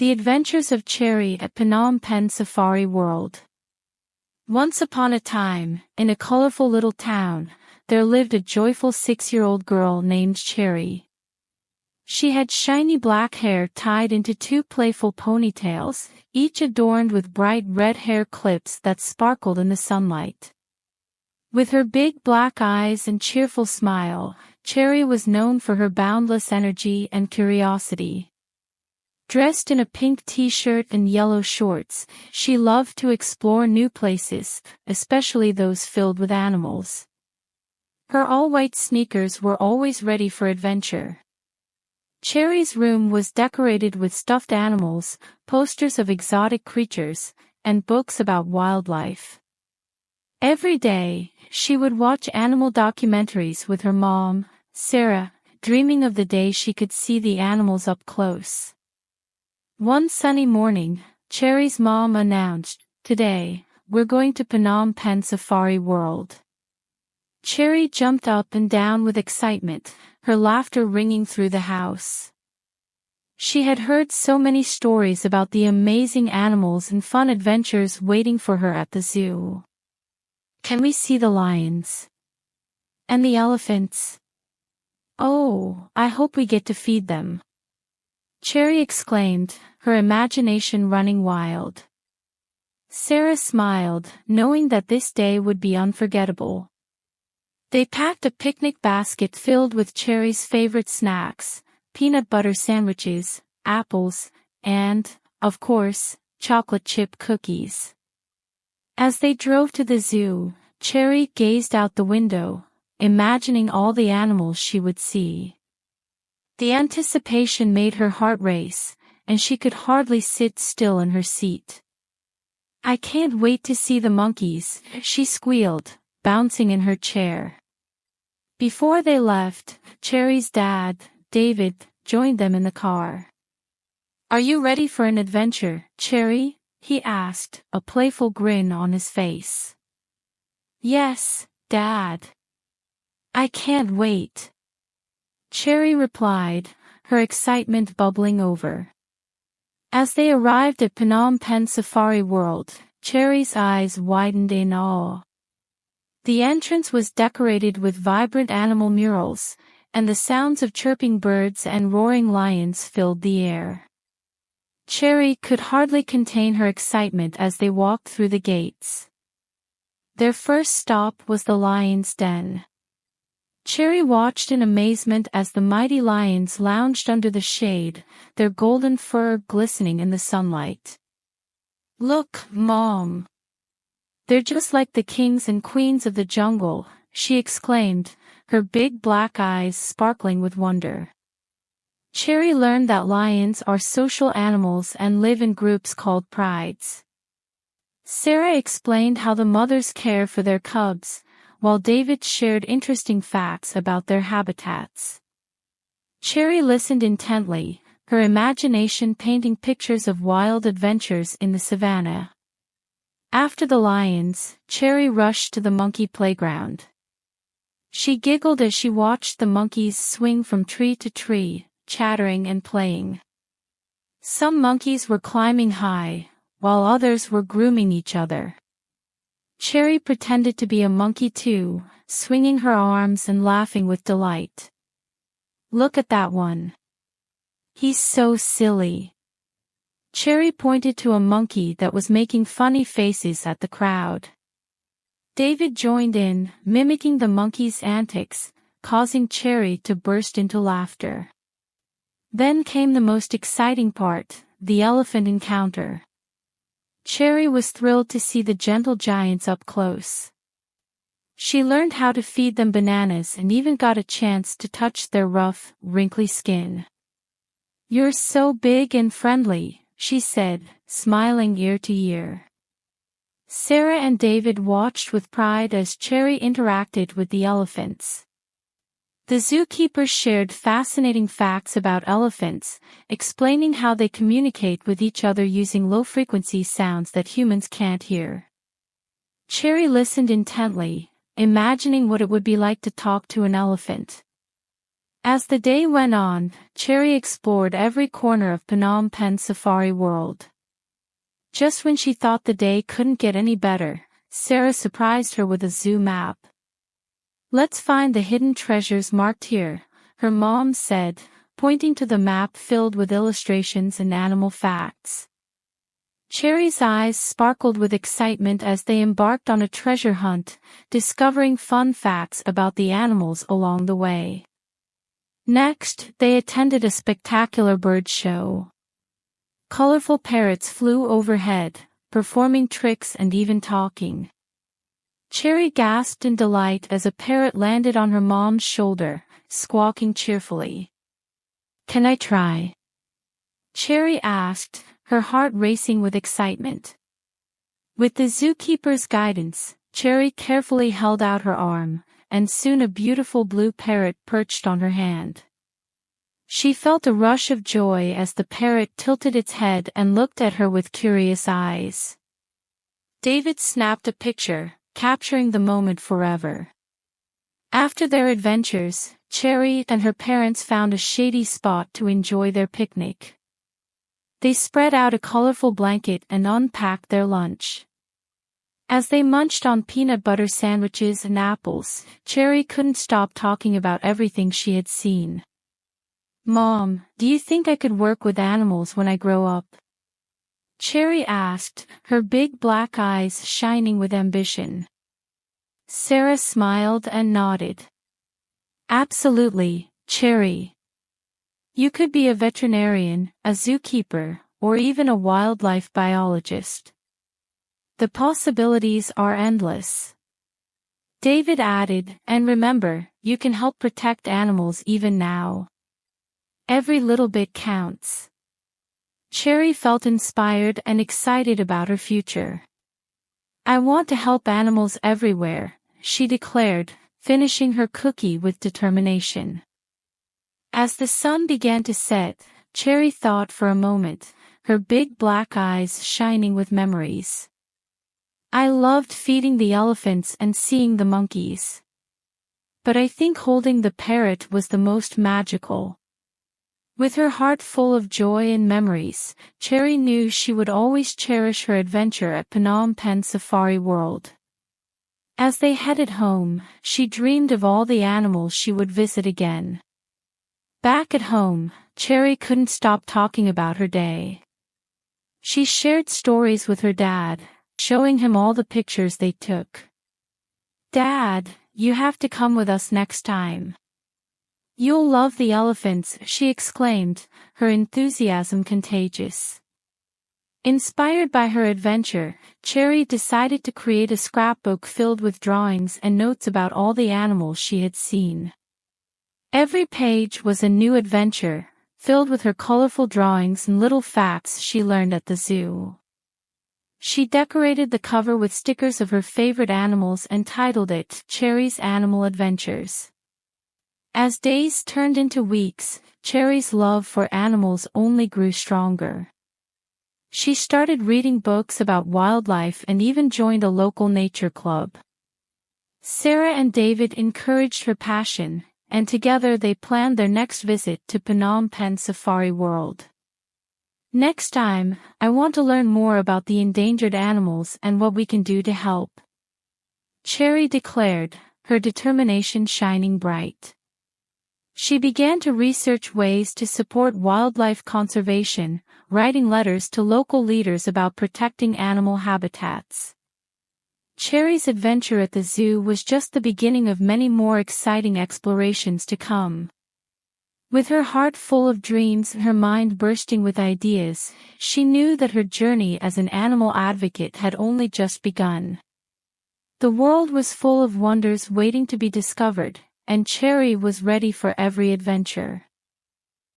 The Adventures of Cherry at Phnom Penh Safari World. Once upon a time, in a colorful little town, there lived a joyful 6-year-old girl named Cherry. She had shiny black hair tied into 2 playful ponytails, each adorned with bright red hair clips that sparkled in the sunlight. With her big black eyes and cheerful smile, Cherry was known for her boundless energy and curiosity. Dressed in a pink t-shirt and yellow shorts, she loved to explore new places, especially those filled with animals. Her all-white sneakers were always ready for adventure. Cherry's room was decorated with stuffed animals, posters of exotic creatures, and books about wildlife. Every day, she would watch animal documentaries with her mom, Sarah, dreaming of the day she could see the animals up close. One sunny morning, Cherry's mom announced, "Today, we're going to Phnom Penh Safari World." Cherry jumped up and down with excitement, her laughter ringing through the house. She had heard so many stories about the amazing animals and fun adventures waiting for her at the zoo. "Can we see the lions? And the elephants? Oh, I hope we get to feed them," Cherry exclaimed, her imagination running wild. Sarah smiled, knowing that this day would be unforgettable. They packed a picnic basket filled with Cherry's favorite snacks, peanut butter sandwiches, apples, and, of course, chocolate chip cookies. As they drove to the zoo, Cherry gazed out the window, imagining all the animals she would see. The anticipation made her heart race, and she could hardly sit still in her seat. "I can't wait to see the monkeys," she squealed, bouncing in her chair. Before they left, Cherry's dad, David, joined them in the car. "Are you ready for an adventure, Cherry?" he asked, a playful grin on his face. "Yes, Dad. I can't wait," Cherry replied, her excitement bubbling over. As they arrived at Phnom Penh Safari World, Cherry's eyes widened in awe. The entrance was decorated with vibrant animal murals, and the sounds of chirping birds and roaring lions filled the air. Cherry could hardly contain her excitement as they walked through the gates. Their first stop was the lion's den. Cherry watched in amazement as the mighty lions lounged under the shade, their golden fur glistening in the sunlight. "Look, Mom! They're just like the kings and queens of the jungle," she exclaimed, her big black eyes sparkling with wonder. Cherry learned that lions are social animals and live in groups called prides. Sarah explained how the mothers care for their cubs, while David shared interesting facts about their habitats. Cherry listened intently, her imagination painting pictures of wild adventures in the savannah. After the lions, Cherry rushed to the monkey playground. She giggled as she watched the monkeys swing from tree to tree, chattering and playing. Some monkeys were climbing high, while others were grooming each other. Cherry pretended to be a monkey too, swinging her arms and laughing with delight. "Look at that one. He's so silly." Cherry pointed to a monkey that was making funny faces at the crowd. David joined in, mimicking the monkey's antics, causing Cherry to burst into laughter. Then came the most exciting part, the elephant encounter. Cherry was thrilled to see the gentle giants up close. She learned how to feed them bananas and even got a chance to touch their rough, wrinkly skin. "You're so big and friendly," she said, smiling ear to ear. Sarah and David watched with pride as Cherry interacted with the elephants. The zookeepers shared fascinating facts about elephants, explaining how they communicate with each other using low-frequency sounds that humans can't hear. Cherry listened intently, imagining what it would be like to talk to an elephant. As the day went on, Cherry explored every corner of Phnom Penh Safari World. Just when she thought the day couldn't get any better, Sarah surprised her with a zoo map. "Let's find the hidden treasures marked here," her mom said, pointing to the map filled with illustrations and animal facts. Cherry's eyes sparkled with excitement as they embarked on a treasure hunt, discovering fun facts about the animals along the way. Next, they attended a spectacular bird show. Colorful parrots flew overhead, performing tricks and even talking. Cherry gasped in delight as a parrot landed on her mom's shoulder, squawking cheerfully. "Can I try?" Cherry asked, her heart racing with excitement. With the zookeeper's guidance, Cherry carefully held out her arm, and soon a beautiful blue parrot perched on her hand. She felt a rush of joy as the parrot tilted its head and looked at her with curious eyes. David snapped a picture, capturing the moment forever. After their adventures, Cherry and her parents found a shady spot to enjoy their picnic. They spread out a colorful blanket and unpacked their lunch. As they munched on peanut butter sandwiches and apples, Cherry couldn't stop talking about everything she had seen. "Mom, do you think I could work with animals when I grow up?" Cherry asked, her big black eyes shining with ambition. Sarah smiled and nodded. "Absolutely, Cherry. You could be a veterinarian, a zookeeper, or even a wildlife biologist. The possibilities are endless." David added, "And remember, you can help protect animals even now. Every little bit counts." Cherry felt inspired and excited about her future. "I want to help animals everywhere," she declared, finishing her cookie with determination. As the sun began to set, Cherry thought for a moment, her big black eyes shining with memories. "I loved feeding the elephants and seeing the monkeys. But I think holding the parrot was the most magical." With her heart full of joy and memories, Cherry knew she would always cherish her adventure at Phnom Penh Safari World. As they headed home, she dreamed of all the animals she would visit again. Back at home, Cherry couldn't stop talking about her day. She shared stories with her dad, showing him all the pictures they took. "Dad, you have to come with us next time. You'll love the elephants," she exclaimed, her enthusiasm contagious. Inspired by her adventure, Cherry decided to create a scrapbook filled with drawings and notes about all the animals she had seen. Every page was a new adventure, filled with her colorful drawings and little facts she learned at the zoo. She decorated the cover with stickers of her favorite animals and titled it Cherry's Animal Adventures. As days turned into weeks, Cherry's love for animals only grew stronger. She started reading books about wildlife and even joined a local nature club. Sarah and David encouraged her passion, and together they planned their next visit to Phnom Penh Safari World. "Next time, I want to learn more about the endangered animals and what we can do to help," Cherry declared, her determination shining bright. She began to research ways to support wildlife conservation, writing letters to local leaders about protecting animal habitats. Cherry's adventure at the zoo was just the beginning of many more exciting explorations to come. With her heart full of dreams and her mind bursting with ideas, she knew that her journey as an animal advocate had only just begun. The world was full of wonders waiting to be discovered, and Cherry was ready for every adventure.